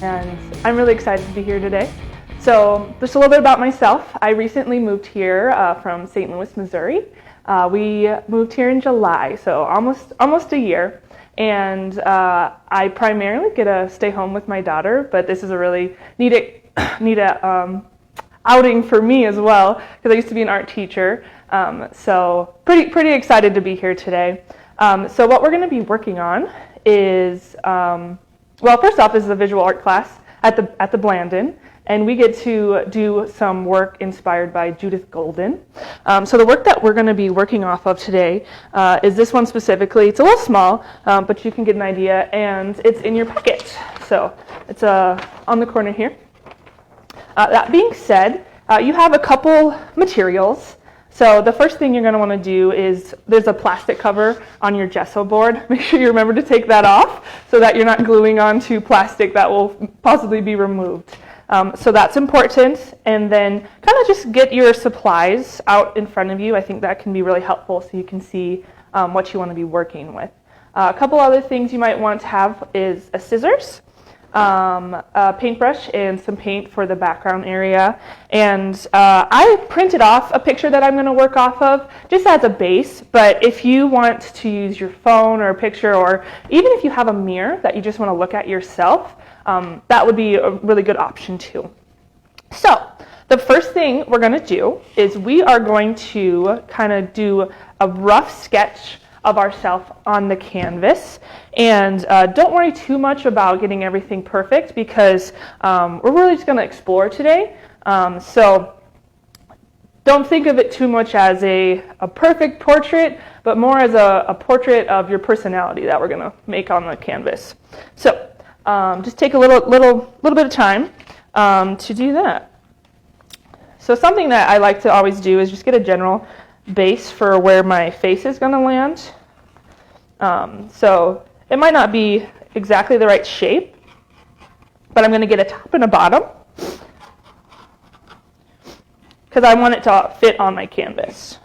and I'm really excited to be here today. So just a little bit about myself. I recently moved here from St. Louis, Missouri. We moved here in July, so almost a year. And I primarily get to stay home with my daughter, but this is a really neat outing for me as well, because I used to be an art teacher. So pretty excited to be here today. So what we're going to be working on is, well, first off, this is a visual art class at the Blandon, and we get to do some work inspired by Judith Golden. So the work that we're going to be working off of today is this one specifically. It's a little small, but you can get an idea, and it's in your packet. So it's on the corner here. That being said, you have a couple materials. So the first thing you're going to want to do is, there's a plastic cover on your gesso board. Make sure you remember to take that off so that you're not gluing onto plastic that will possibly be removed. So that's important. And then kind of just get your supplies out in front of you. I think that can be really helpful so you can see what you want to be working with. A couple other things you might want to have is a scissors, a paintbrush, and some paint for the background area. And I printed off a picture that I'm going to work off of just as a base, but if you want to use your phone or a picture, or even if you have a mirror that you just want to look at yourself, that would be a really good option too. So the first thing we're going to do is we are going to kind of do a rough sketch of ourselves on the canvas. And don't worry too much about getting everything perfect, because we're really just going to explore today. So don't think of it too much as a perfect portrait, but more as a portrait of your personality that we're going to make on the canvas. So just take a little bit of time to do that. So something that I like to always do is just get a general base for where my face is going to land. So it might not be exactly the right shape, but I'm going to get a top and a bottom because I want it to fit on my canvas.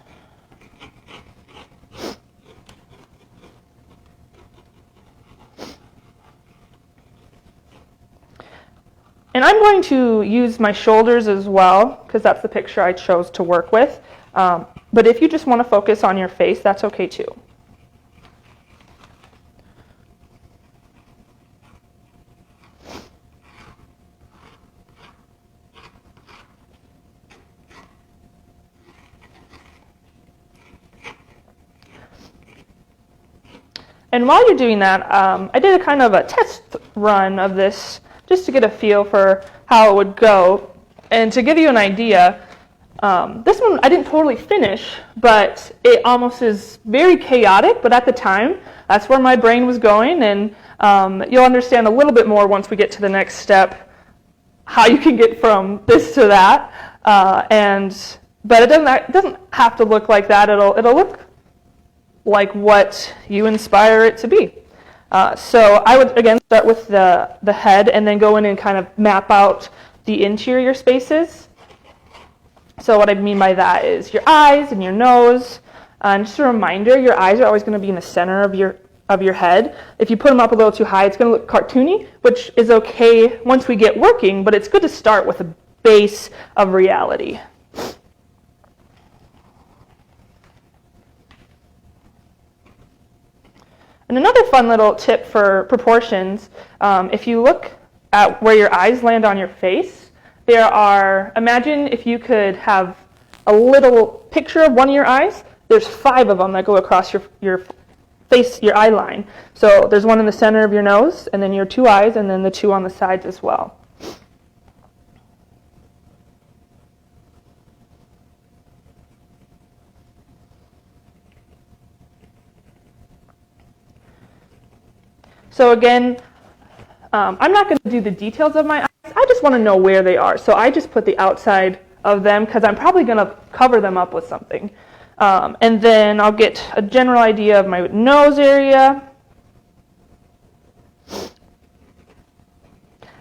And I'm going to use my shoulders as well, because that's the picture I chose to work with. But if you just want to focus on your face, that's okay too. And while you're doing that, I did a kind of a test run of this just to get a feel for how it would go. And to give you an idea, this one I didn't totally finish, but it almost is very chaotic. But at the time, that's where my brain was going. And you'll understand a little bit more once we get to the next step, how you can get from this to that. But it doesn't have to look like that. It'll look like what you inspire it to be. So I would, again, start with the head and then go in and kind of map out the interior spaces. So what I mean by that is your eyes and your nose. And just a reminder, your eyes are always going to be in the center of your head. If you put them up a little too high, it's going to look cartoony, which is okay once we get working, but it's good to start with a base of reality. And another fun little tip for proportions, if you look at where your eyes land on your face, imagine if you could have a little picture of one of your eyes. There's 5 of them that go across your face, your eye line. So there's one in the center of your nose, and then your 2 eyes, and then the 2 on the sides as well. So again, I'm not going to do the details of my eyes. I just want to know where they are. So I just put the outside of them because I'm probably going to cover them up with something. And then I'll get a general idea of my nose area.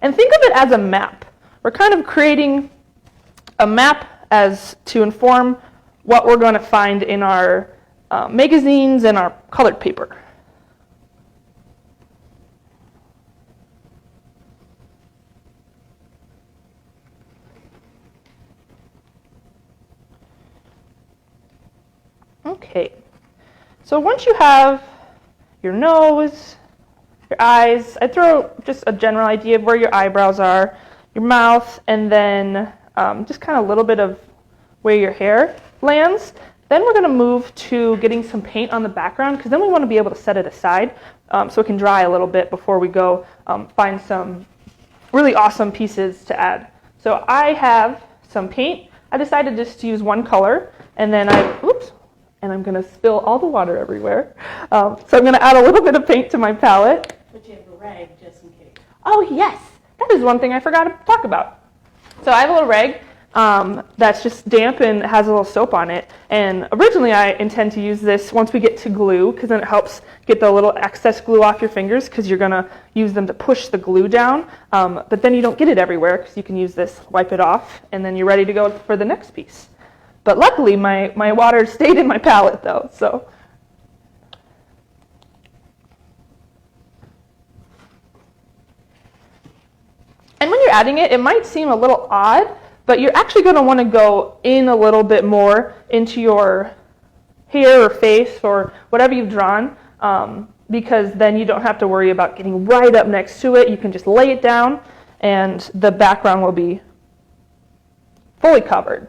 And think of it as a map. We're kind of creating a map as to inform what we're going to find in our magazines and our colored paper. Okay, so once you have your nose, your eyes, I throw just a general idea of where your eyebrows are, your mouth, and then just kind of a little bit of where your hair lands. Then we're going to move to getting some paint on the background, because then we want to be able to set it aside so it can dry a little bit before we go find some really awesome pieces to add. So I have some paint. I decided just to use one color, and then and I'm going to spill all the water everywhere. So I'm going to add a little bit of paint to my palette. But you have a rag just in case. Oh yes, that is one thing I forgot to talk about. So I have a little rag that's just damp and has a little soap on it. And originally I intend to use this once we get to glue, because then it helps get the little excess glue off your fingers, because you're going to use them to push the glue down. But then you don't get it everywhere, because you can use this, wipe it off, and then you're ready to go for the next piece. But luckily my water stayed in my palette though, so. And when you're adding it, it might seem a little odd, but you're actually going to want to go in a little bit more into your hair or face or whatever you've drawn, because then you don't have to worry about getting right up next to it. You can just lay it down and the background will be fully covered.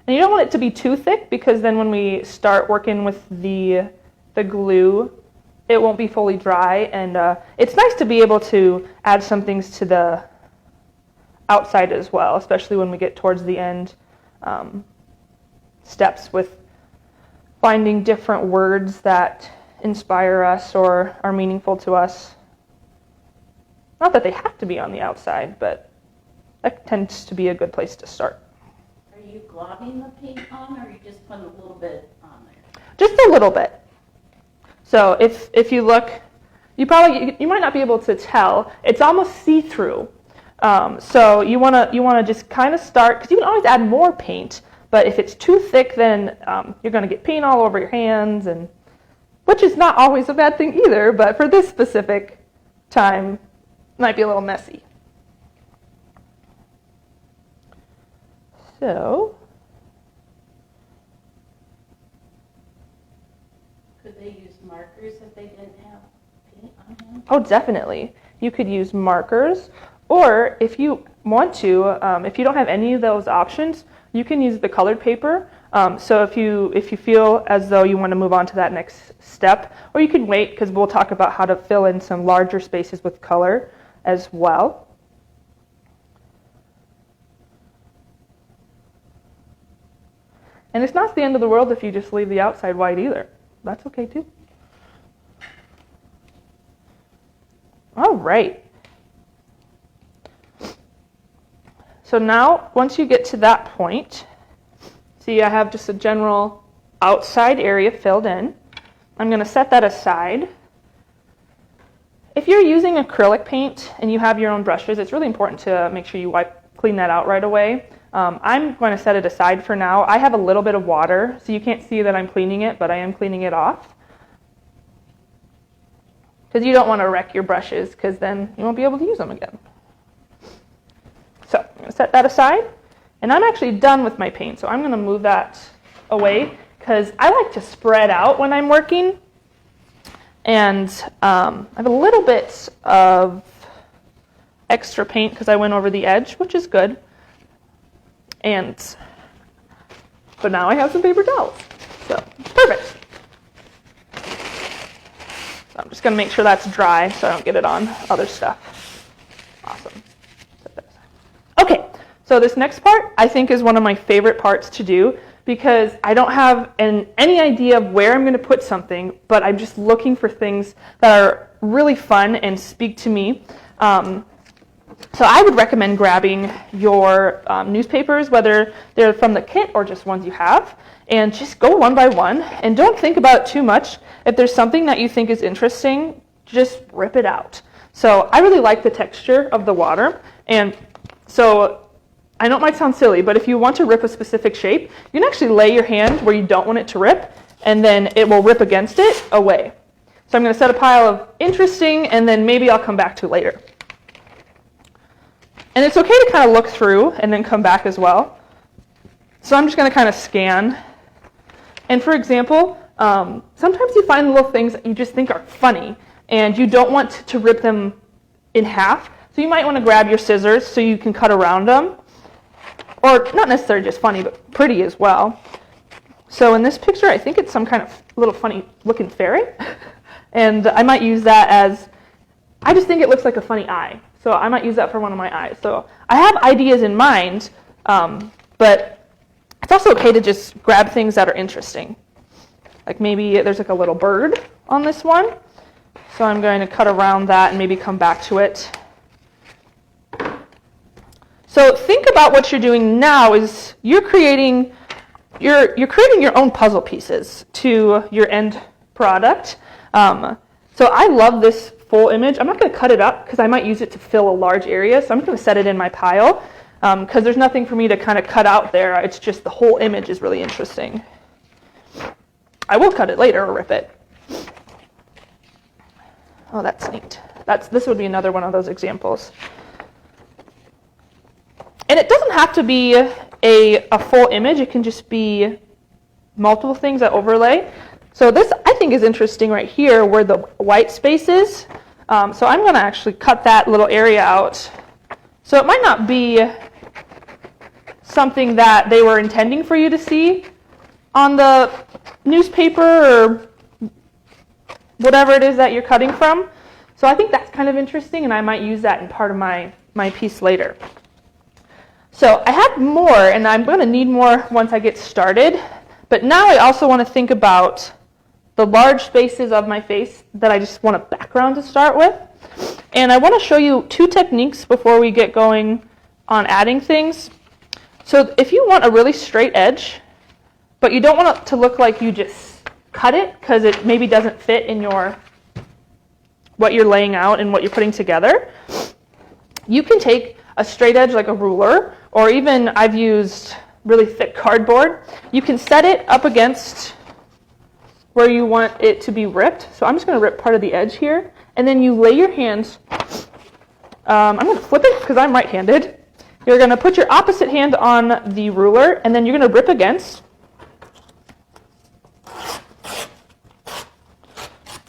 And you don't want it to be too thick, because then when we start working with the glue, it won't be fully dry. And it's nice to be able to add some things to the outside as well, especially when we get towards the end steps with finding different words that inspire us or are meaningful to us. Not that they have to be on the outside, but that tends to be a good place to start. Are you globbing the paint on, or are you just putting a little bit on there? Just a little bit. So if you look, you might not be able to tell. It's almost see-through. So you wanna just kind of start, because you can always add more paint. But if it's too thick, then you're going to get paint all over your hands, and which is not always a bad thing either. But for this specific time, it might be a little messy. So. Could they use markers if they didn't have paint on them? Oh, definitely. You could use markers, or if you want to, if you don't have any of those options, you can use the colored paper. So if you feel as though you want to move on to that next step, or you can wait, because we'll talk about how to fill in some larger spaces with color as well. And it's not the end of the world if you just leave the outside white either. That's okay too. All right. So now, once you get to that point, see, I have just a general outside area filled in. I'm going to set that aside. If you're using acrylic paint and you have your own brushes, it's really important to make sure you clean that out right away. I'm going to set it aside for now. I have a little bit of water, so you can't see that I'm cleaning it, but I am cleaning it off. Because you don't want to wreck your brushes, because then you won't be able to use them again. So I'm going to set that aside. And I'm actually done with my paint, so I'm going to move that away, because I like to spread out when I'm working. And I have a little bit of extra paint because I went over the edge, which is good. But now I have some paper towels, so perfect. So I'm just going to make sure that's dry so I don't get it on other stuff. Awesome. Okay, so this next part I think is one of my favorite parts to do, because I don't have any idea of where I'm going to put something, but I'm just looking for things that are really fun and speak to me. So I would recommend grabbing your newspapers, whether they're from the kit or just ones you have, and just go one by one, and don't think about it too much. If there's something that you think is interesting, just rip it out. So I really like the texture of the water, and so I know it might sound silly, but if you want to rip a specific shape, you can actually lay your hand where you don't want it to rip, and then it will rip against it away. So I'm going to set a pile of interesting, and then maybe I'll come back to later. And it's okay to kind of look through and then come back as well. So I'm just going to kind of scan. And for example, sometimes you find little things that you just think are funny, and you don't want to rip them in half. So you might want to grab your scissors so you can cut around them. Or not necessarily just funny, but pretty as well. So in this picture, I think it's some kind of little funny looking fairy. And I might use that as, I just think it looks like a funny eye. So I might use that for one of my eyes. So I have ideas in mind, but it's also okay to just grab things that are interesting. Like maybe there's like a little bird on this one. So I'm going to cut around that and maybe come back to it. So think about what you're doing now is you're creating your own puzzle pieces to your end product. So I love this full image. I'm not going to cut it up because I might use it to fill a large area. So I'm going to set it in my pile because there's nothing for me to kind of cut out there. It's just the whole image is really interesting. I will cut it later or rip it. Oh, that's neat. This would be another one of those examples. And it doesn't have to be a full image. It can just be multiple things that overlay. So this, I think, is interesting right here where the white space is. So I'm going to actually cut that little area out. So it might not be something that they were intending for you to see on the newspaper or whatever it is that you're cutting from. So I think that's kind of interesting, and I might use that in part of my piece later. So I have more, and I'm going to need more once I get started. But now I also want to think about the large spaces of my face that I just want a background to start with. And I want to show you two techniques before we get going on adding things. So if you want a really straight edge, but you don't want it to look like you just cut it because it maybe doesn't fit in what you're laying out and what you're putting together, you can take a straight edge like a ruler, or even I've used really thick cardboard. You can set it up against where you want it to be ripped. So I'm just going to rip part of the edge here, and then you lay your hands. I'm going to flip it because I'm right-handed. You're going to put your opposite hand on the ruler, and then you're going to rip against.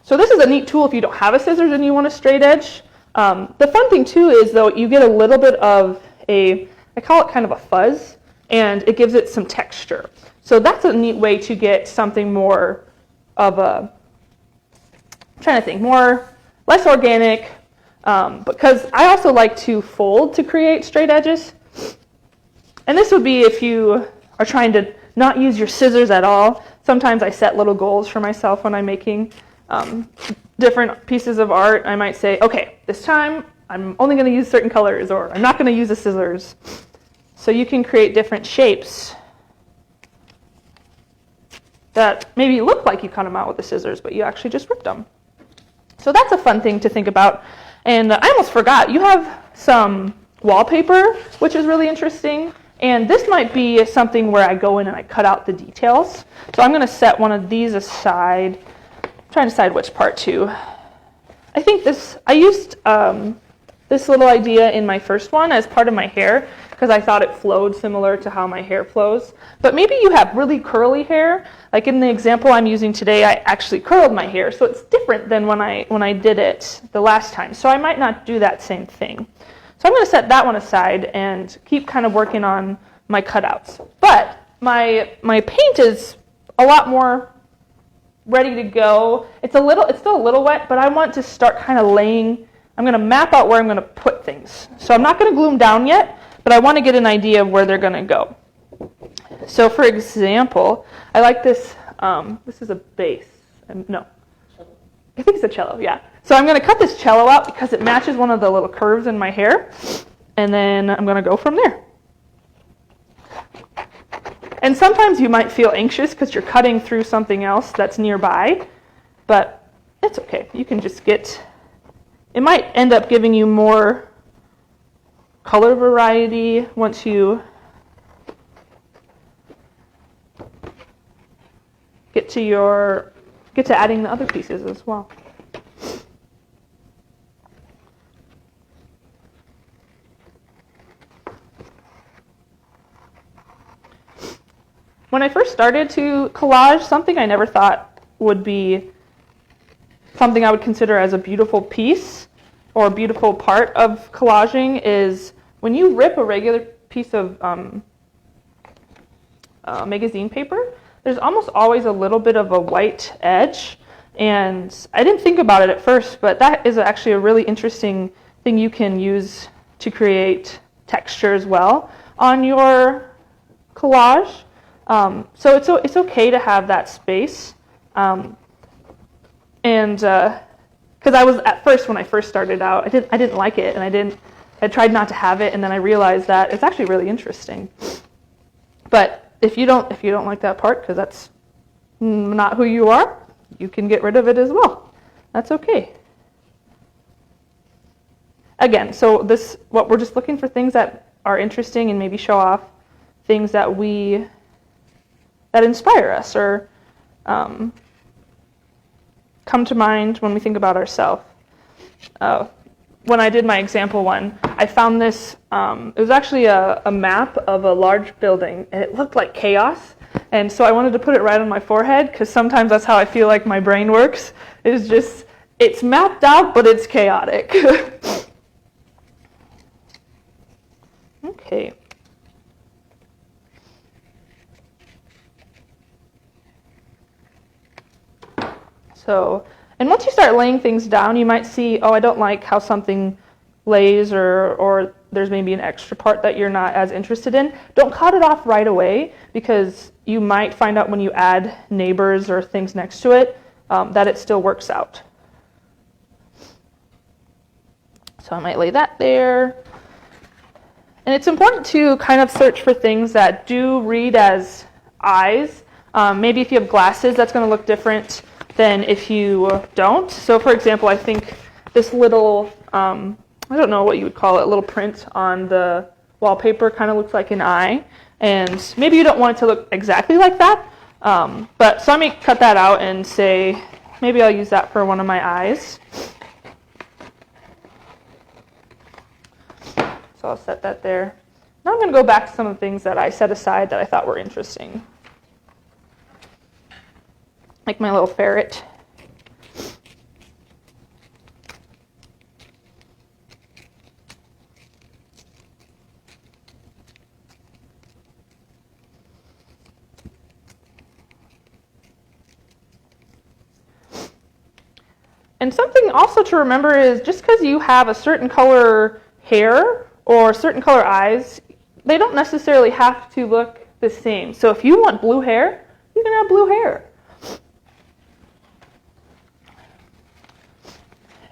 So this is a neat tool if you don't have a scissors and you want a straight edge. The fun thing too is though you get a little bit of I call it kind of a fuzz, and it gives it some texture. So that's a neat way to get something more of a, I'm trying to think, less organic, because I also like to fold to create straight edges. And this would be if you are trying to not use your scissors at all. Sometimes I set little goals for myself when I'm making different pieces of art. I might say, okay, this time I'm only going to use certain colors, or I'm not going to use the scissors. So you can create different shapes that maybe look like you cut them out with the scissors, but you actually just ripped them. So that's a fun thing to think about. And I almost forgot, you have some wallpaper, which is really interesting. And this might be something where I go in and I cut out the details. So I'm going to set one of these aside. I'm trying to decide which part to. I think I used this little idea in my first one as part of my hair because I thought it flowed similar to how my hair flows. But maybe you have really curly hair. Like in the example I'm using today, I actually curled my hair, so it's different than when I did it the last time. So I might not do that same thing. So I'm going to set that one aside and keep kind of working on my cutouts. But my paint is a lot more ready to go. It's still a little wet, but I want to start kind of laying. I'm going to map out where I'm going to put things. So I'm not going to glue them down yet, but I want to get an idea of where they're going to go. So for example, I like this. This is a bass. No, I think it's a cello, yeah. So I'm going to cut this cello out because it matches one of the little curves in my hair. And then I'm going to go from there. And sometimes you might feel anxious because you're cutting through something else that's nearby. But it's okay. You can just it might end up giving you more color variety once you get to adding the other pieces as well. When I first started to collage, something I never thought would be something I would consider as a beautiful piece or a beautiful part of collaging is when you rip a regular piece of magazine paper, there's almost always a little bit of a white edge. And I didn't think about it at first, but that is actually a really interesting thing you can use to create texture as well on your collage. So it's okay to have that space. And because I was at first, when I first started out, I didn't like it, and I tried not to have it, and then I realized that it's actually really interesting. But if you don't like that part, because that's not who you are, you can get rid of it as well. That's okay. Again, so what we're just looking for things that are interesting and maybe show off things that inspire us or come to mind when we think about ourselves. When I did my example one, I found this, it was actually a map of a large building, and it looked like chaos. And so I wanted to put it right on my forehead, because sometimes that's how I feel like my brain works. It's mapped out, but it's chaotic. Okay. So, and once you start laying things down, you might see, oh, I don't like how something lays, or there's maybe an extra part that you're not as interested in. Don't cut it off right away, because you might find out when you add neighbors or things next to it that it still works out. So I might lay that there. And it's important to kind of search for things that do read as eyes. Maybe if you have glasses, that's going to look different than if you don't. So for example, I think this little, I don't know what you would call it, little print on the wallpaper kind of looks like an eye. And maybe you don't want it to look exactly like that. But so I may cut that out and say, maybe I'll use that for one of my eyes. So I'll set that there. Now I'm going to go back to some of the things that I set aside that I thought were interesting. Like my little ferret. And something also to remember is just because you have a certain color hair or certain color eyes, they don't necessarily have to look the same. So if you want blue hair, you can have blue hair.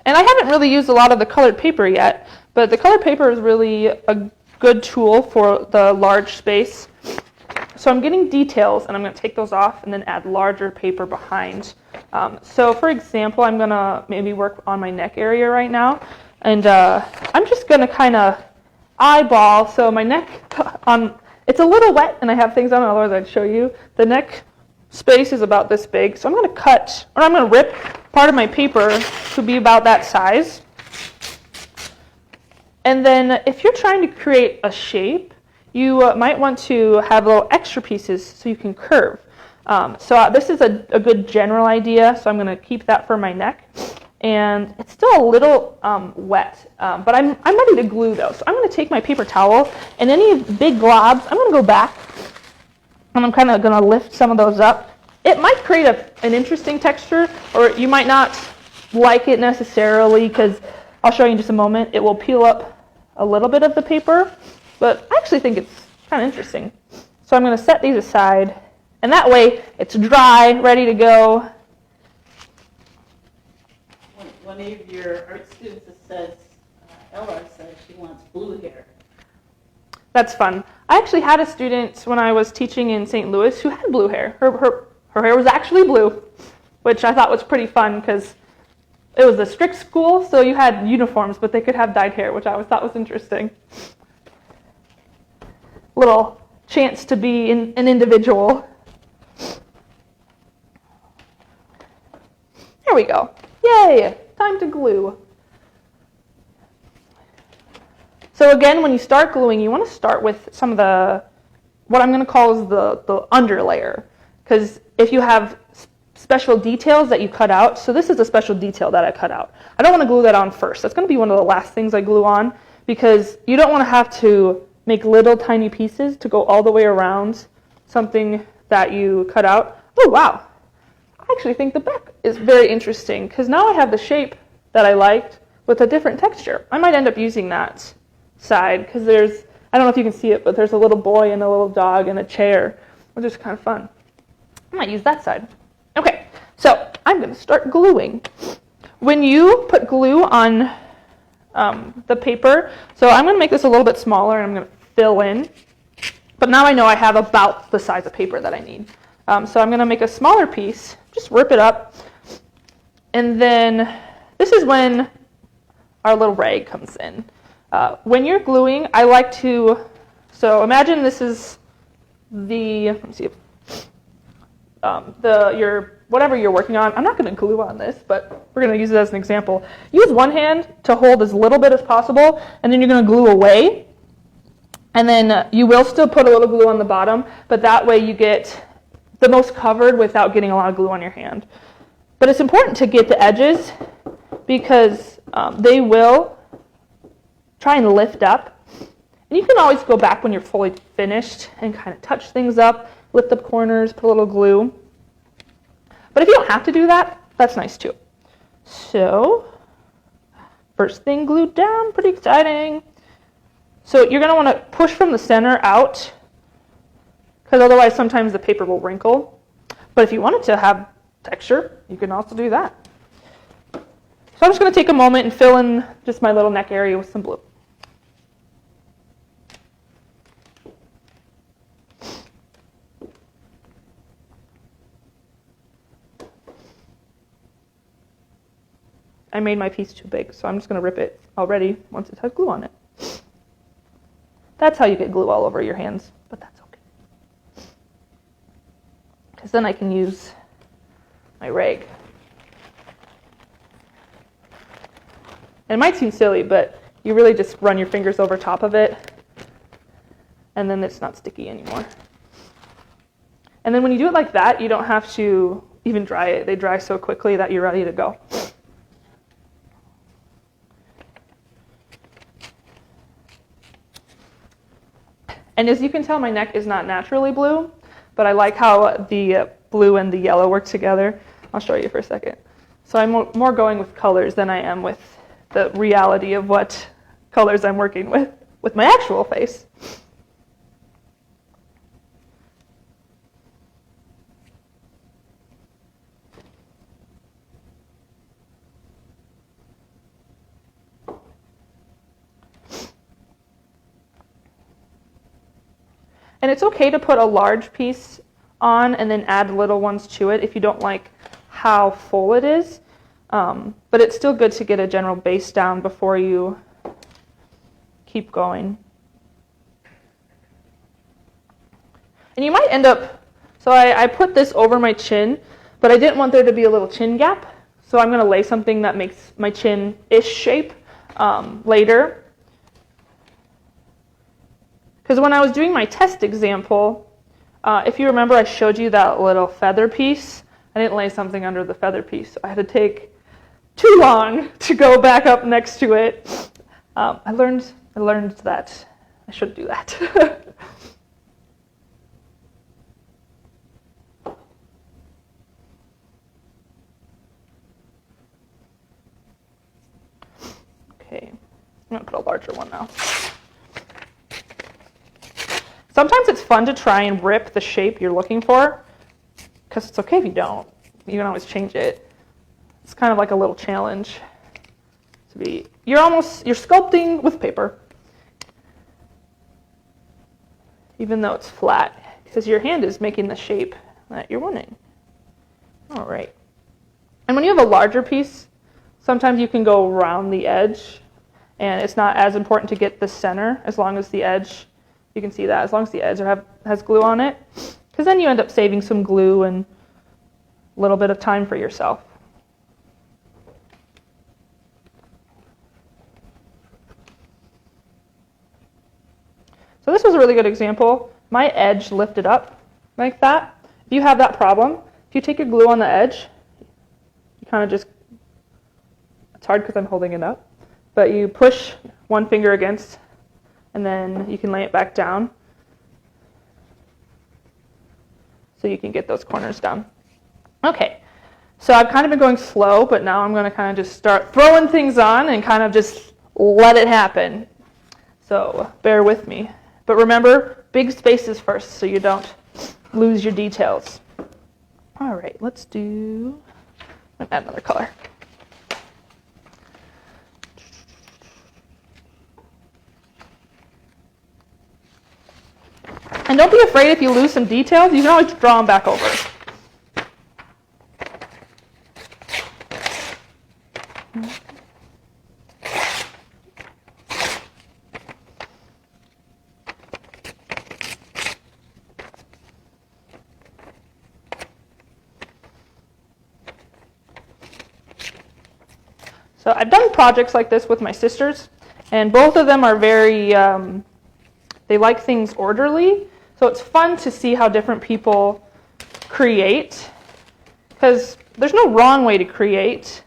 And I haven't really used a lot of the colored paper yet, but the colored paper is really a good tool for the large space. So I'm getting details, and I'm going to take those off and then add larger paper behind. So for example, I'm going to maybe work on my neck area right now. And I'm just going to kind of eyeball. So my neck, it's a little wet, and I have things on it, otherwise I'd show you. The neck space is about this big. So I'm going to cut, or I'm going to rip part of my paper to be about that size. And then if you're trying to create a shape, you might want to have little extra pieces so you can curve. So this is a good general idea, so I'm going to keep that for my neck. And it's still a little wet, but I'm ready to glue though. So I'm going to take my paper towel, and any big globs, I'm going to go back, and I'm kind of going to lift some of those up. It might create an interesting texture, or you might not like it necessarily, because I'll show you in just a moment. It will peel up a little bit of the paper, but I actually think it's kind of interesting. So I'm going to set these aside, and that way it's dry, ready to go. One of your art students says, Ella says she wants blue hair. That's fun. I actually had a student when I was teaching in St. Louis who had blue hair. Her hair was actually blue, which I thought was pretty fun because it was a strict school, so you had uniforms, but they could have dyed hair, which I always thought was interesting. Little chance to be an individual. There we go. Yay! Time to glue. So again, when you start gluing, you want to start with some of the what I'm going to call is the under layer. Because if you have special details that you cut out, so this is a special detail that I cut out. I don't want to glue that on first. That's going to be one of the last things I glue on, because you don't want to have to make little tiny pieces to go all the way around something that you cut out. Oh, wow. I actually think the back is very interesting, because now I have the shape that I liked with a different texture. I might end up using that side, because there's, I don't know if you can see it, but there's a little boy and a little dog and a chair, which is kind of fun. I might use that side. Okay, so I'm going to start gluing. When you put glue on the paper, so I'm going to make this a little bit smaller, and I'm going to fill in. But now I know I have about the size of paper that I need. So I'm going to make a smaller piece, just rip it up, and then this is when our little rag comes in. When you're gluing, I like to, so imagine this is the, let me see, whatever you're working on. I'm not going to glue on this, but we're going to use it as an example. Use one hand to hold as little bit as possible, and then you're going to glue away. And then you will still put a little glue on the bottom, but that way you get the most covered without getting a lot of glue on your hand. But it's important to get the edges, because they will try and lift up. And you can always go back when you're fully finished and kind of touch things up, lift up corners, put a little glue. But if you don't have to do that, that's nice too. So, first thing glued down, pretty exciting. So you're going to want to push from the center out, because otherwise sometimes the paper will wrinkle. But if you want it to have texture, you can also do that. So I'm just going to take a moment and fill in just my little neck area with some blue. I made my piece too big, so I'm just going to rip it already once it has glue on it. That's how you get glue all over your hands, but that's okay. Because then I can use my rag. And it might seem silly, but you really just run your fingers over top of it, and then it's not sticky anymore. And then when you do it like that, you don't have to even dry it. They dry so quickly that you're ready to go. And as you can tell, my neck is not naturally blue, but I like how the blue and the yellow work together. I'll show you for a second. So I'm more going with colors than I am with the reality of what colors I'm working with my actual face. And it's okay to put a large piece on and then add little ones to it if you don't like how full it is. But it's still good to get a general base down before you keep going. And you might end up, so I put this over my chin, but I didn't want there to be a little chin gap. So I'm going to lay something that makes my chin-ish shape later. Because when I was doing my test example, if you remember, I showed you that little feather piece. I didn't lay something under the feather piece. So I had to take too long to go back up next to it. I learned that I shouldn't do that. Okay, I'm going to put a larger one now. Sometimes it's fun to try and rip the shape you're looking for, because it's okay if you don't. You can always change it. It's kind of like a little challenge. You're sculpting with paper, even though it's flat, because your hand is making the shape that you're wanting. All right. And when you have a larger piece, sometimes you can go around the edge, and it's not as important to get the center as long as the edge. You can see that as long as the edge has glue on it, because then you end up saving some glue and a little bit of time for yourself. So this was a really good example. my edge lifted up like that. If you have that problem, if you take your glue on the edge, you kind of just, it's hard because I'm holding it up, but you push one finger against, and then you can lay it back down so you can get those corners down. Okay, so I've kind of been going slow, but now I'm going to kind of just start throwing things on and kind of just let it happen. So bear with me. But remember, big spaces first so you don't lose your details. All right, let's add another color. And don't be afraid if you lose some details, you can always draw them back over. So I've done projects like this with my sisters, and both of them are very, they like things orderly. So it's fun to see how different people create, because there's no wrong way to create,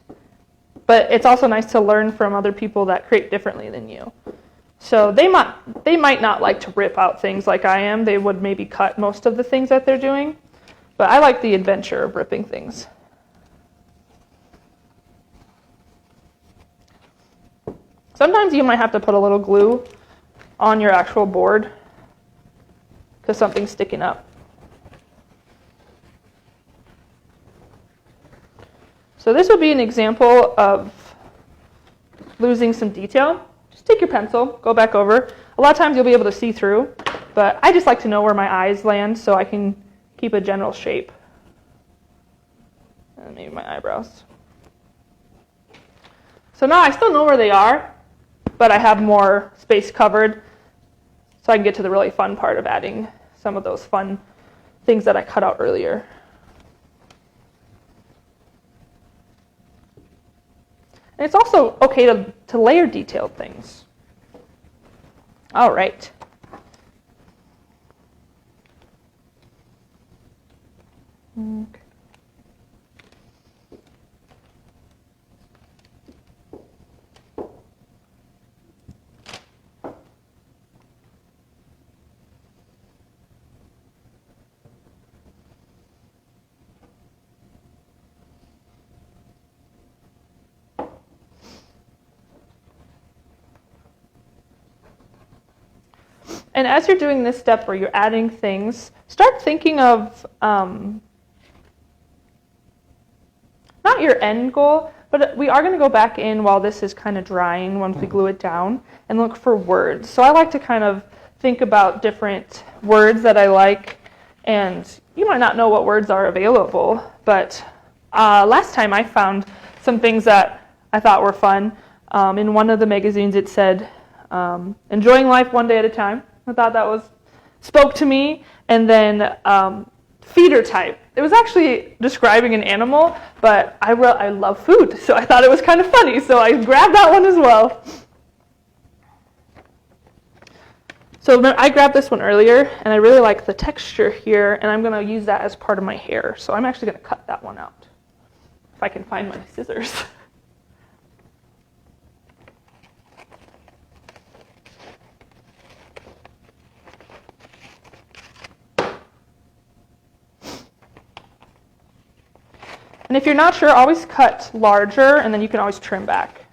but it's also nice to learn from other people that create differently than you. So they might not like to rip out things like I am. They would maybe cut most of the things that they're doing, but I like the adventure of ripping things. Sometimes you might have to put a little glue on your actual board because something's sticking up. So this would be an example of losing some detail. Just take your pencil, go back over. A lot of times you'll be able to see through, but I just like to know where my eyes land so I can keep a general shape. And maybe my eyebrows. So now I still know where they are, but I have more space covered, so I can get to the really fun part of adding some of those fun things that I cut out earlier. And it's also okay to layer detailed things. All right. Okay. And as you're doing this step where you're adding things, start thinking of not your end goal, but we are going to go back in while this is kind of drying once we glue it down and look for words. So I like to kind of think about different words that I like, and you might not know what words are available, but last time I found some things that I thought were fun. In one of the magazines it said, enjoying life one day at a time. I thought that spoke to me. And then feeder type. It was actually describing an animal, but I love food, so I thought it was kind of funny, so I grabbed that one as well. So I grabbed this one earlier, and I really like the texture here, and I'm going to use that as part of my hair. So I'm actually going to cut that one out, if I can find my scissors. And if you're not sure, always cut larger, and then you can always trim back.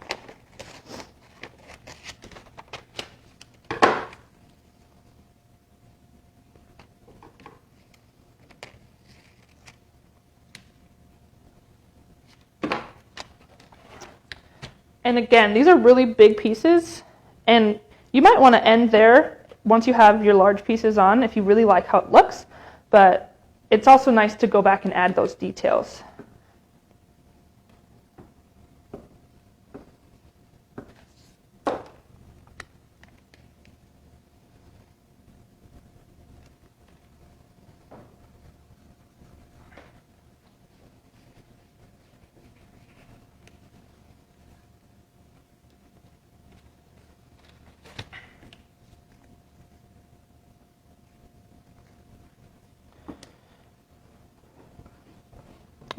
And again, these are really big pieces, and you might want to end there once you have your large pieces on if you really like how it looks, but it's also nice to go back and add those details.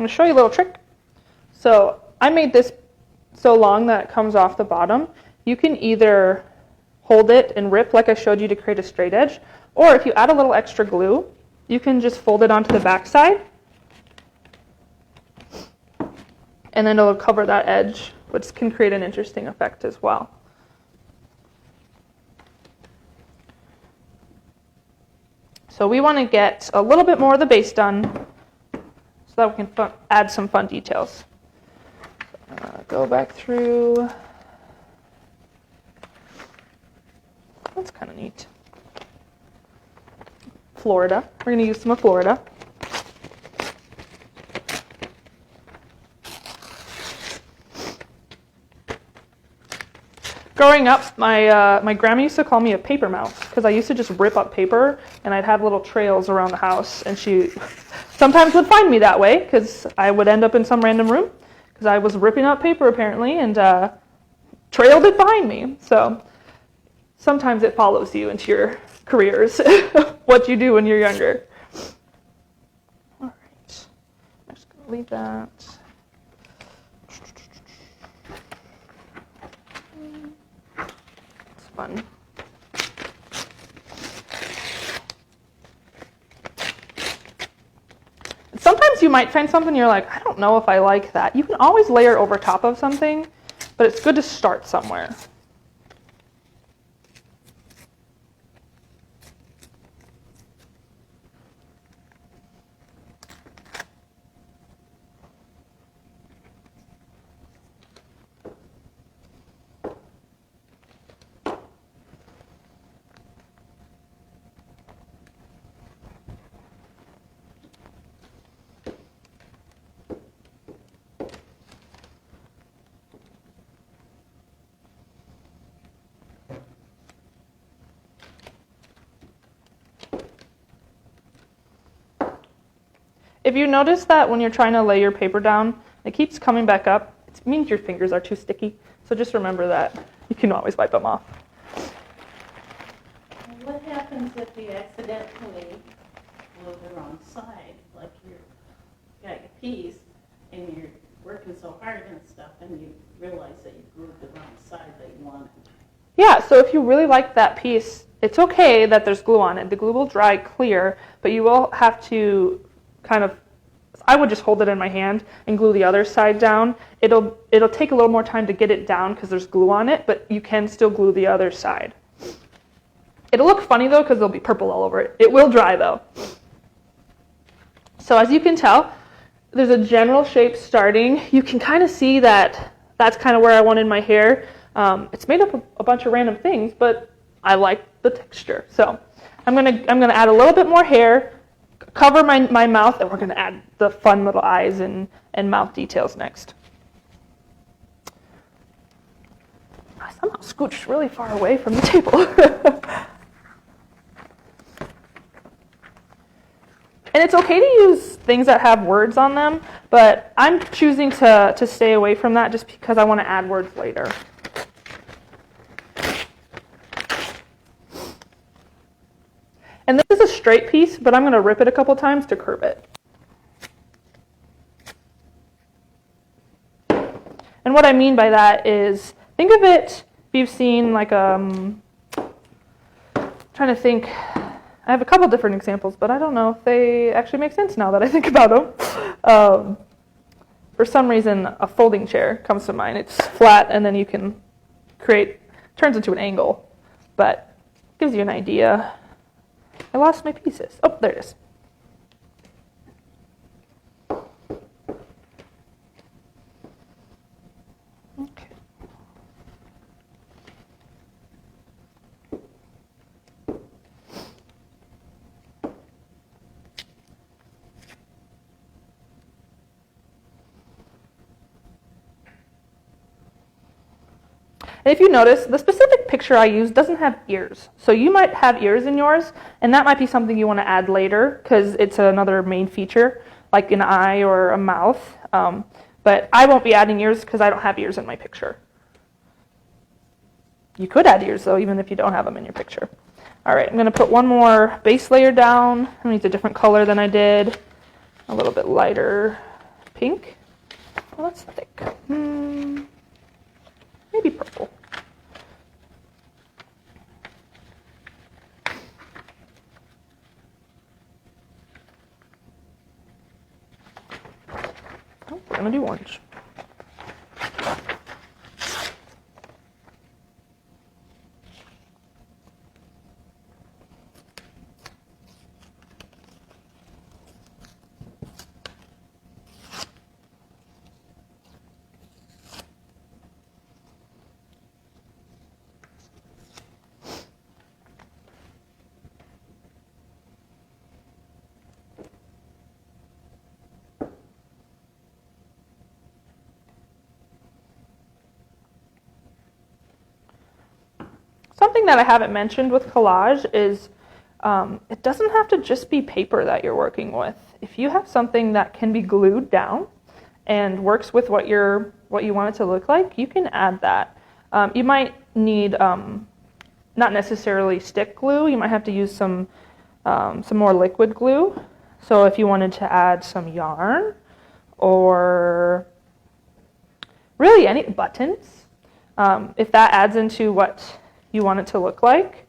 going to show you a little trick. So I made this so long that it comes off the bottom. You can either hold it and rip like I showed you to create a straight edge, or if you add a little extra glue, you can just fold it onto the back side, and then it'll cover that edge, which can create an interesting effect as well. So we want to get a little bit more of the base done so that we can add some fun details. Go back through. That's kind of neat. Florida. We're going to use some of Florida. Growing up, my grandma used to call me a paper mouse because I used to just rip up paper and I'd have little trails around the house, and she sometimes would find me that way because I would end up in some random room because I was ripping up paper apparently, and trailed it behind me. So sometimes it follows you into your careers, what you do when you're younger. All right, I'm just going to leave that. It's fun. Sometimes you might find something you're like, I don't know if I like that. You can always layer over top of something, but it's good to start somewhere. If you notice that when you're trying to lay your paper down, it keeps coming back up, it means your fingers are too sticky. So just remember that. You can always wipe them off. What happens if you accidentally glue the wrong side? Like you got your piece and you're working so hard and stuff, and you realize that you glued the wrong side that you wanted. Yeah, so if you really like that piece, it's okay that there's glue on it. The glue will dry clear, but you will have to I would just hold it in my hand and glue the other side down. It'll take a little more time to get it down because there's glue on it, but you can still glue the other side. It'll look funny though because there'll be purple all over it. It will dry though. So as you can tell, there's a general shape starting. You can kind of see that that's kind of where I wanted my hair. It's made up of a bunch of random things, but I like the texture. So I'm gonna add a little bit more hair, cover my mouth, and we're going to add the fun little eyes and mouth details next. I somehow scooched really far away from the table. And it's okay to use things that have words on them, but I'm choosing to stay away from that just because I want to add words later. And this is a straight piece, but I'm going to rip it a couple times to curve it. And what I mean by that is, think of it, if you've seen like trying to think, I have a couple different examples, but I don't know if they actually make sense now that I think about them. For some reason, a folding chair comes to mind. It's flat, and then you can turns into an angle, but gives you an idea. I lost my pieces. Oh, there it is. Okay. And if you notice, the specific picture I use doesn't have ears. So you might have ears in yours, and that might be something you want to add later because it's another main feature, like an eye or a mouth. But I won't be adding ears because I don't have ears in my picture. You could add ears, though, even if you don't have them in your picture. All right, I'm going to put one more base layer down. I'm going to use a different color than I did, a little bit lighter pink. Well, that's thick. Maybe purple. Oh, we're gonna do orange. Something that I haven't mentioned with collage is it doesn't have to just be paper that you're working with. If you have something that can be glued down and works with what you want it to look like, you can add that. You might need not necessarily stick glue. You might have to use some more liquid glue. So if you wanted to add some yarn or really any buttons, if that adds into what you want it to look like,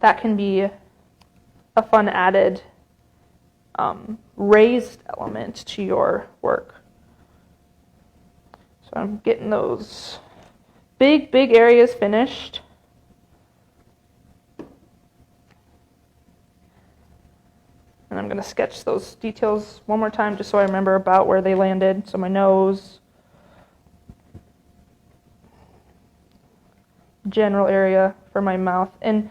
that can be a fun added raised element to your work. So I'm getting those big areas finished. And I'm going to sketch those details one more time just so I remember about where they landed. So my nose, general area for my mouth. And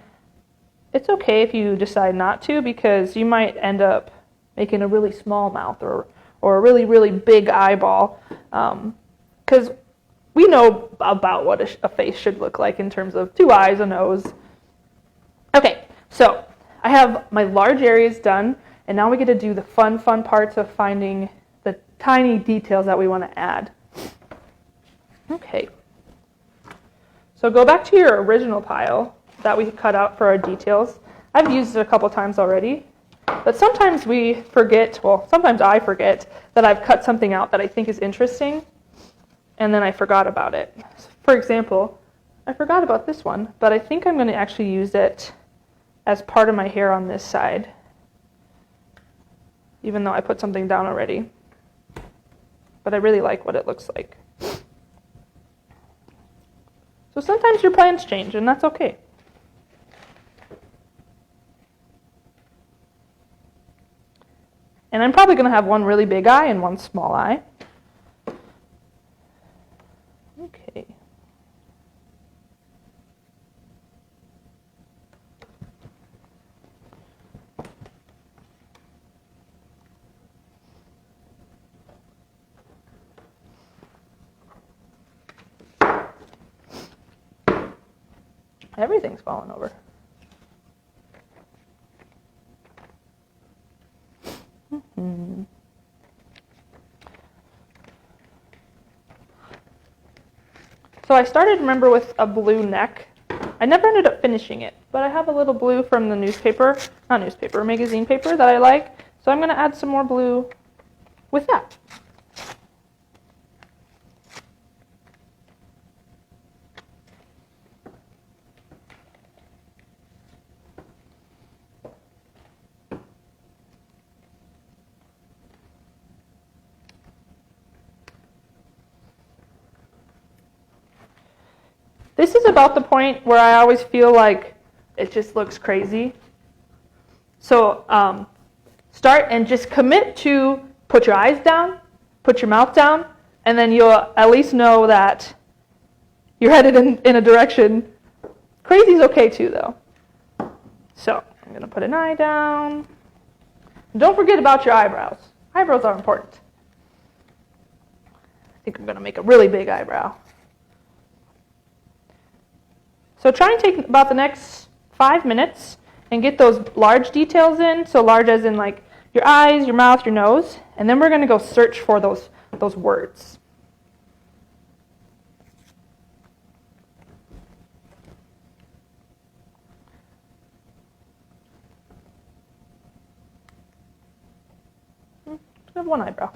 it's okay if you decide not to, because you might end up making a really small mouth or a really big eyeball. Because we know about what a face should look like in terms of 2 eyes, a nose. Okay, so I have my large areas done, and now we get to do the fun parts of finding the tiny details that we want to add. Okay. So go back to your original pile that we cut out for our details. I've used it a couple times already, but sometimes we forget, well, sometimes I forget that I've cut something out that I think is interesting, and then I forgot about it. For example, I forgot about this one, but I think I'm going to actually use it as part of my hair on this side, even though I put something down already. But I really like what it looks like. So sometimes your plans change, and that's okay. And I'm probably going to have one really big eye and one small eye. Okay. Everything's falling over. So I started, remember, with a blue neck. I never ended up finishing it, but I have a little blue from the magazine paper that I like. So I'm going to add some more blue with that. This is about the point where I always feel like it just looks crazy. So start and just commit to put your eyes down, put your mouth down, and then you'll at least know that you're headed in a direction. Crazy's okay too, though. So I'm going to put an eye down. Don't forget about your eyebrows. Eyebrows are important. I think I'm going to make a really big eyebrow. So try and take about the next 5 minutes and get those large details in. So large as in like your eyes, your mouth, your nose. And then we're going to go search for those words. I have one eyebrow.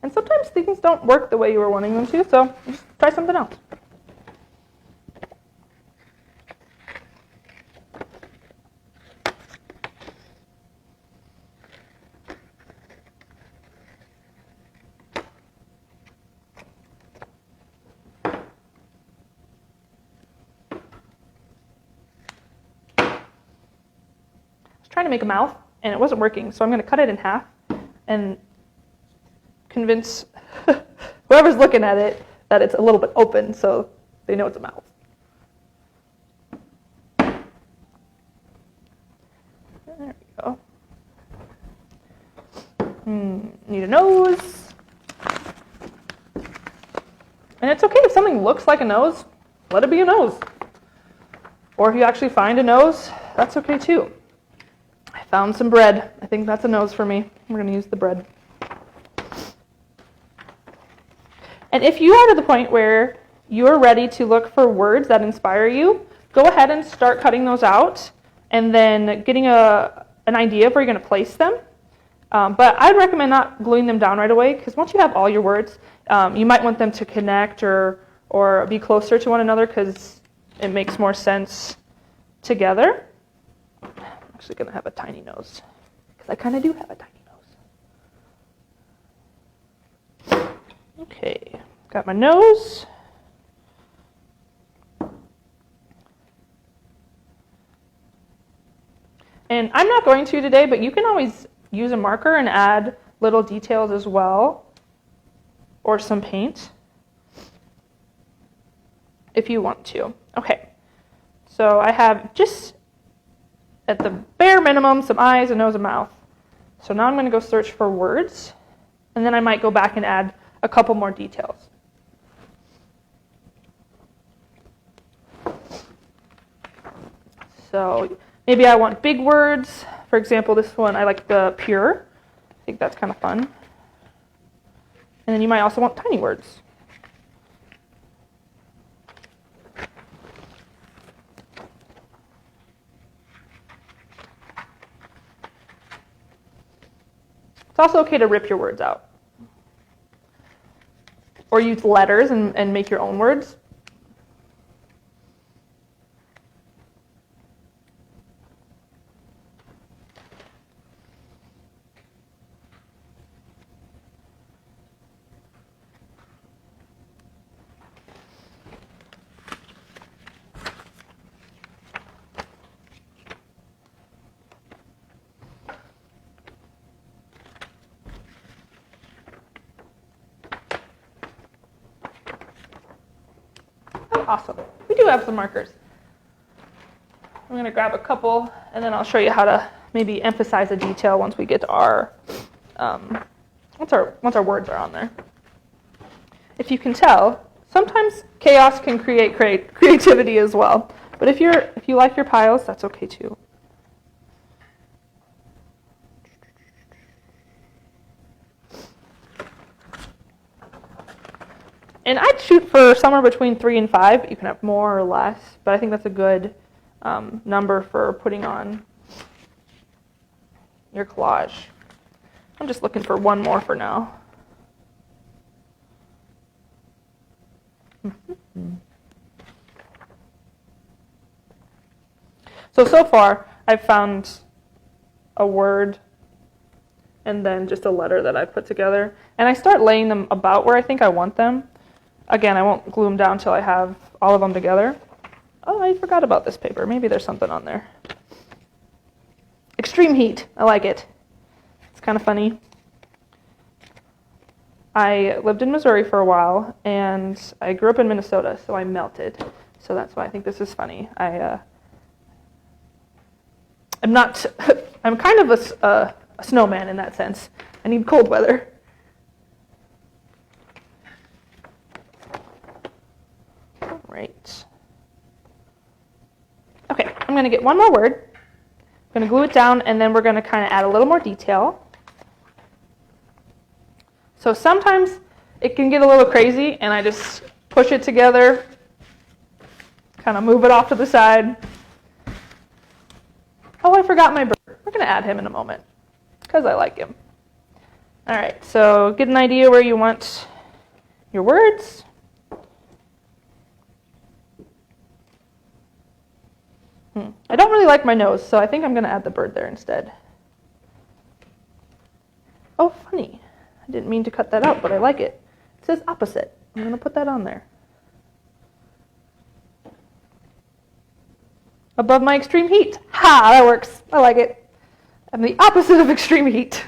And sometimes things don't work the way you were wanting them to, so just try something else. Trying to make a mouth, and it wasn't working, so I'm going to cut it in half and convince whoever's looking at it that it's a little bit open so they know it's a mouth. There we go. Need a nose. And it's okay if something looks like a nose, let it be a nose. Or if you actually find a nose, that's okay too. I found some bread. I think that's a nose for me. We're going to use the bread. And if you are to the point where you're ready to look for words that inspire you, go ahead and start cutting those out and then getting an idea of where you're going to place them. But I'd recommend not gluing them down right away, because once you have all your words, you might want them to connect or be closer to one another, because it makes more sense together. I'm actually going to have a tiny nose, because I kind of do have a tiny nose. Okay, got my nose. And I'm not going to today, but you can always use a marker and add little details as well, or some paint, if you want to. Okay, so I have just, at the bare minimum, some eyes, a nose, a mouth. So now I'm going to go search for words, and then I might go back and add a couple more details. So maybe I want big words. For example, this one, I like the pure. I think that's kind of fun. And then you might also want tiny words. It's also okay to rip your words out. Or use letters and make your own words. Awesome. We do have some markers. I'm going to grab a couple, and then I'll show you how to maybe emphasize a detail once we get to our once our words are on there. If you can tell, sometimes chaos can create creativity as well. But if you like your piles, that's okay too. And I'd shoot for somewhere between 3 and 5. You can have more or less, but I think that's a good number for putting on your collage. I'm just looking for one more for now. So far, I've found a word and then just a letter that I put together. And I start laying them about where I think I want them. Again, I won't glue them down until I have all of them together. Oh, I forgot about this paper. Maybe there's something on there. Extreme heat. I like it. It's kind of funny. I lived in Missouri for a while, and I grew up in Minnesota, so I melted. So that's why I think this is funny. I'm kind of a snowman in that sense. I need cold weather. Right. Okay, I'm going to get one more word. I'm going to glue it down, and then we're going to kind of add a little more detail. So sometimes it can get a little crazy, and I just push it together, kind of move it off to the side. Oh, I forgot my bird. We're going to add him in a moment, because I like him. All right, so get an idea where you want your words. I don't really like my nose, so I think I'm going to add the bird there instead. Oh, funny. I didn't mean to cut that out, but I like it. It says opposite. I'm going to put that on there. Above my extreme heat. Ha, that works. I like it. I'm the opposite of extreme heat.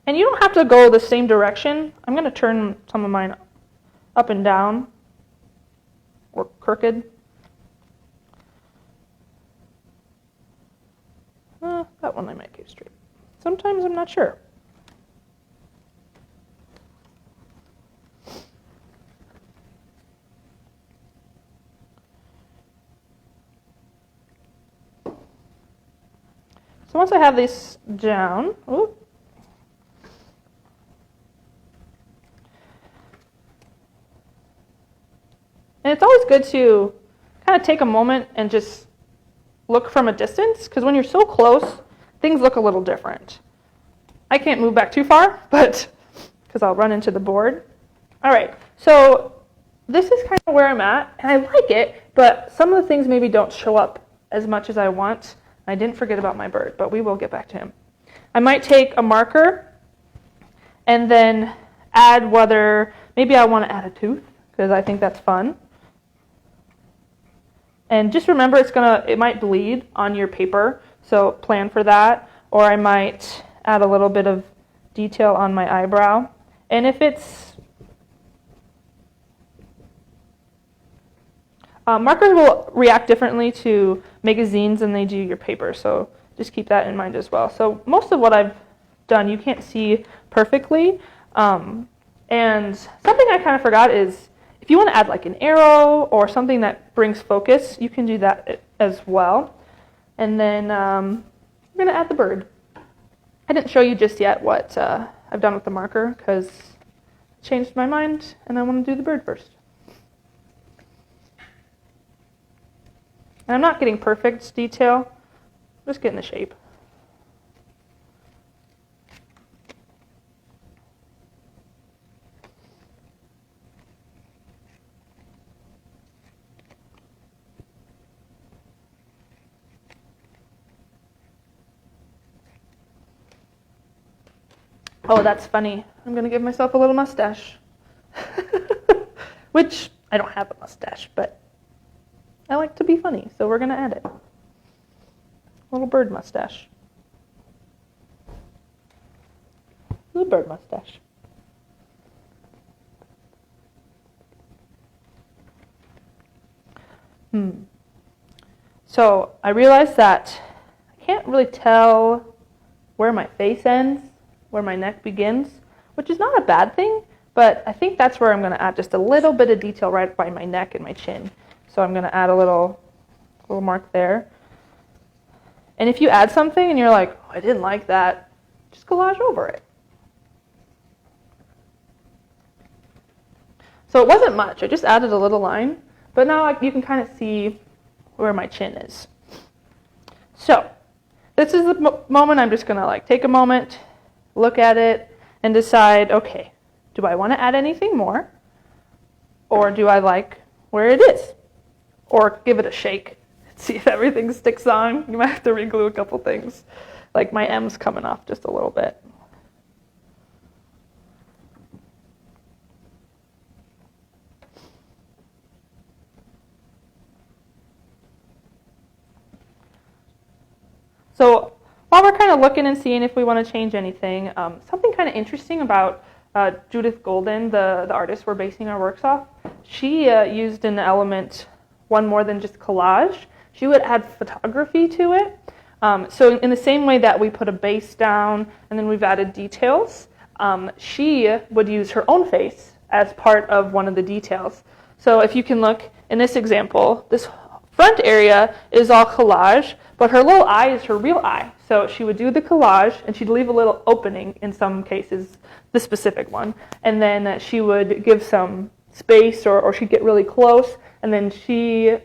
And you don't have to go the same direction. I'm going to turn some of mine up and down or crooked. That one I might keep straight. Sometimes I'm not sure. So once I have this down, and it's always good to kind of take a moment and just look from a distance, because when you're so close, things look a little different. I can't move back too far, but because I'll run into the board. All right, so this is kind of where I'm at, and I like it, but some of the things maybe don't show up as much as I want. I didn't forget about my bird, but we will get back to him. I might take a marker and then add whether, maybe I want to add a tooth, because I think that's fun. And just remember, it might bleed on your paper, so plan for that. Or I might add a little bit of detail on my eyebrow. And if it's markers will react differently to magazines than they do your paper, so just keep that in mind as well. So most of what I've done you can't see perfectly. And something I kind of forgot is if you want to add like an arrow or something that brings focus, you can do that as well. And then I'm going to add the bird. I didn't show you just yet what I've done with the marker because I changed my mind and I want to do the bird first. And I'm not getting perfect detail, I'm just getting the shape. Oh, that's funny. I'm going to give myself a little mustache. Which, I don't have a mustache, but I like to be funny, so we're going to add it. Little bird mustache. Little bird mustache. So I realized that I can't really tell where my face ends, where my neck begins, which is not a bad thing, but I think that's where I'm going to add just a little bit of detail right by my neck and my chin. So I'm going to add a little mark there. And if you add something and you're like, oh, I didn't like that, just collage over it. So it wasn't much. I just added a little line, but now you can kind of see where my chin is. So this is the moment I'm just going to take a moment, look at it, and decide, okay, do I want to add anything more? Or do I like where it is? Or give it a shake, see if everything sticks on. You might have to re-glue a couple things. Like my M's coming off just a little bit. So while we're kind of looking and seeing if we want to change anything, something kind of interesting about Judith Golden, the artist we're basing our works off, she used an element, one more than just collage. She would add photography to it. So in the same way that we put a base down and then we've added details, she would use her own face as part of one of the details. So if you can look in this example, this front area is all collage, but her little eye is her real eye. So she would do the collage, and she'd leave a little opening in some cases, the specific one, and then she would give some space, or she'd get really close, and then she'd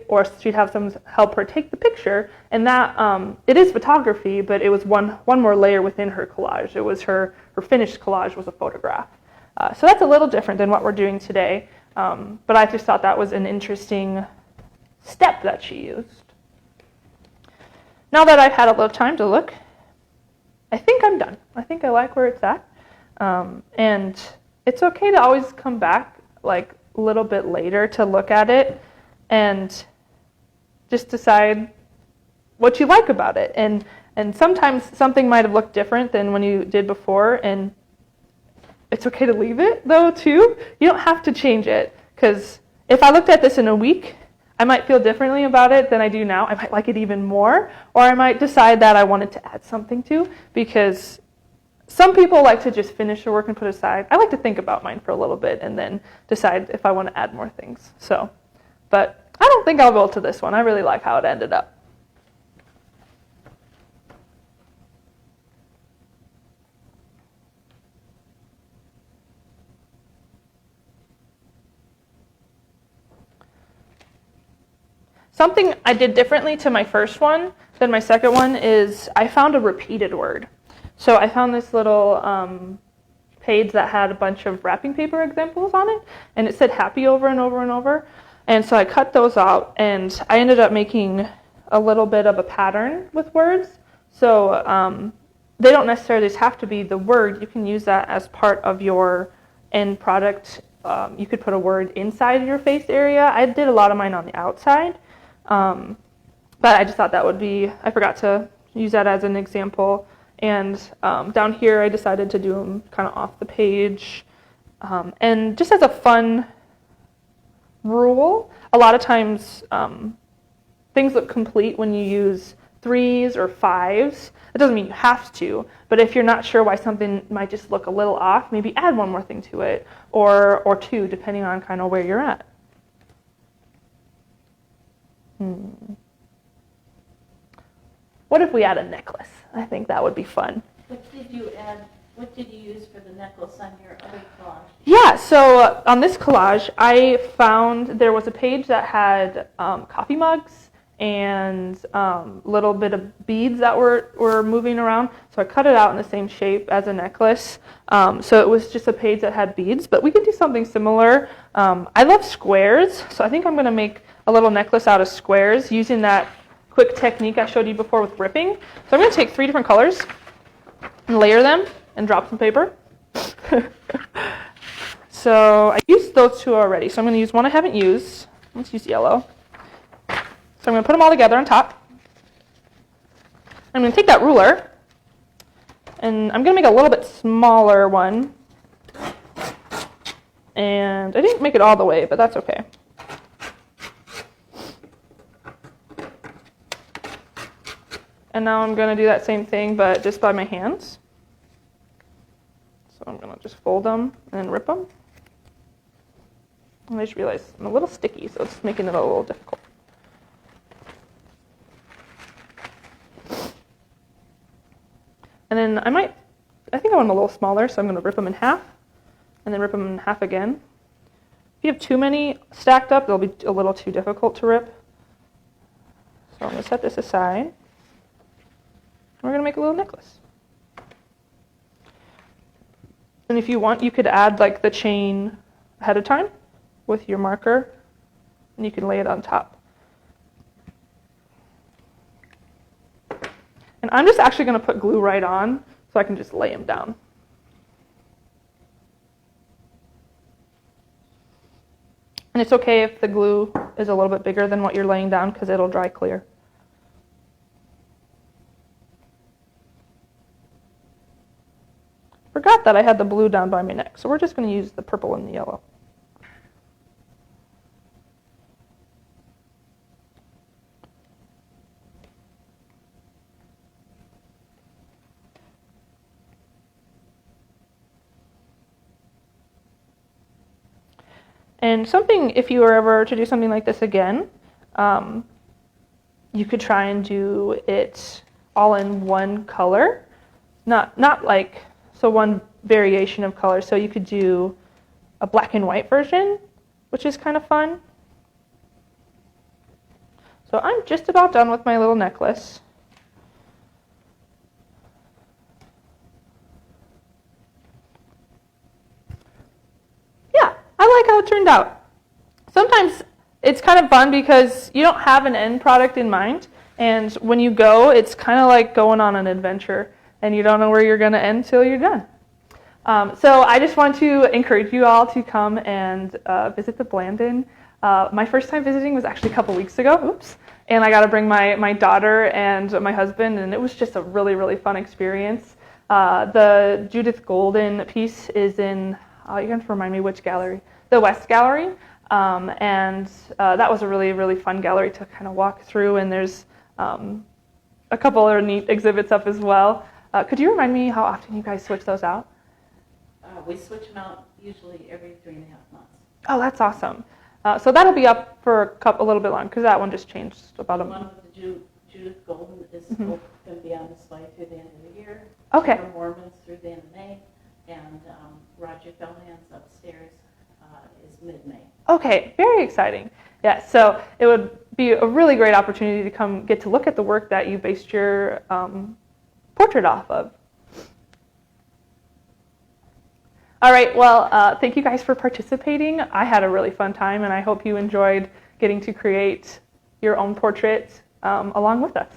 have someone help her take the picture. And that it is photography, but it was one more layer within her collage. It was her finished collage was a photograph. So that's a little different than what we're doing today. But I just thought that was an interesting step that she used. Now that I've had a little time to look, I think I'm done. I think I like where it's at. And it's okay to always come back like a little bit later to look at it and just decide what you like about it. And sometimes something might have looked different than when you did before, and it's okay to leave it though too. You don't have to change it, because if I looked at this in a week, I might feel differently about it than I do now. I might like it even more, or I might decide that I wanted to add something to, because some people like to just finish their work and put it aside. I like to think about mine for a little bit and then decide if I want to add more things. So, but I don't think I'll go to this one. I really like how it ended up. Something I did differently to my first one than my second one is I found a repeated word. So I found this little page that had a bunch of wrapping paper examples on it, and it said happy over and over and over. And so I cut those out, and I ended up making a little bit of a pattern with words. So they don't necessarily just have to be the word. You can use that as part of your end product. You could put a word inside your face area. I did a lot of mine on the outside. But I just thought that would be, I forgot to use that as an example. And down here I decided to do them kind of off the page. And just as a fun rule, a lot of times things look complete when you use 3s or 5s. It doesn't mean you have to, but if you're not sure why something might just look a little off, maybe add one more thing to it, or 2, depending on kind of where you're at. What if we add a necklace? I think that would be fun. What did you add? What did you use for the necklace on your other collage? Yeah, so on this collage, I found there was a page that had coffee mugs and a little bit of beads that were moving around. So I cut it out in the same shape as a necklace. So it was just a page that had beads, but we could do something similar. I love squares, so I think I'm going to make a little necklace out of squares using that quick technique I showed you before with ripping. So I'm going to take 3 different colors and layer them and drop some paper. So I used those 2 already, so I'm going to use one I haven't used. Let's use yellow. So I'm going to put them all together on top. I'm going to take that ruler, and I'm going to make a little bit smaller one. And I didn't make it all the way, but that's okay. And now I'm going to do that same thing, but just by my hands. So I'm going to just fold them and then rip them. And I just realized I'm a little sticky, so it's making it a little difficult. And then I think I want them a little smaller, so I'm going to rip them in half, and then rip them in half again. If you have too many stacked up, they'll be a little too difficult to rip. So I'm going to set this aside. We're going to make a little necklace. And if you want, you could add like the chain ahead of time with your marker, and you can lay it on top. And I'm just actually going to put glue right on so I can just lay them down. And it's okay if the glue is a little bit bigger than what you're laying down, because it'll dry clear. Forgot that I had the blue down by my neck, so we're just going to use the purple and the yellow. And something, if you were ever to do something like this again, you could try and do it all in one color, not like, so one variation of color. So you could do a black and white version which is kind of fun. So I'm just about done with my little necklace. Yeah, I like how it turned out. Sometimes it's kind of fun because you don't have an end product in mind, and when you go, it's kind of like going on an adventure, and you don't know where you're going to end till you're done. So I just want to encourage you all to come and visit the Blandon. My first time visiting was actually a couple weeks ago. Oops. And I got to bring my daughter and my husband, and it was just a really, really fun experience. The Judith Golden piece is in, you can remind me which gallery? The West Gallery. And that was a really, really fun gallery to kind of walk through, and there's a couple other neat exhibits up as well. Could you remind me how often you guys switch those out? We switch them out usually every 3.5 months. Oh, that's awesome. So that'll be up for a little bit long, because that one just changed about a month. One with the Judith Golden is going to be on display through the end of the year. Okay. For Mormons through the end of May, and Roger Feldhand's upstairs is mid-May. Okay, very exciting. Yeah, so it would be a really great opportunity to come get to look at the work that you based your portrait off of. All right, well, thank you guys for participating. I had a really fun time, and I hope you enjoyed getting to create your own portrait along with us.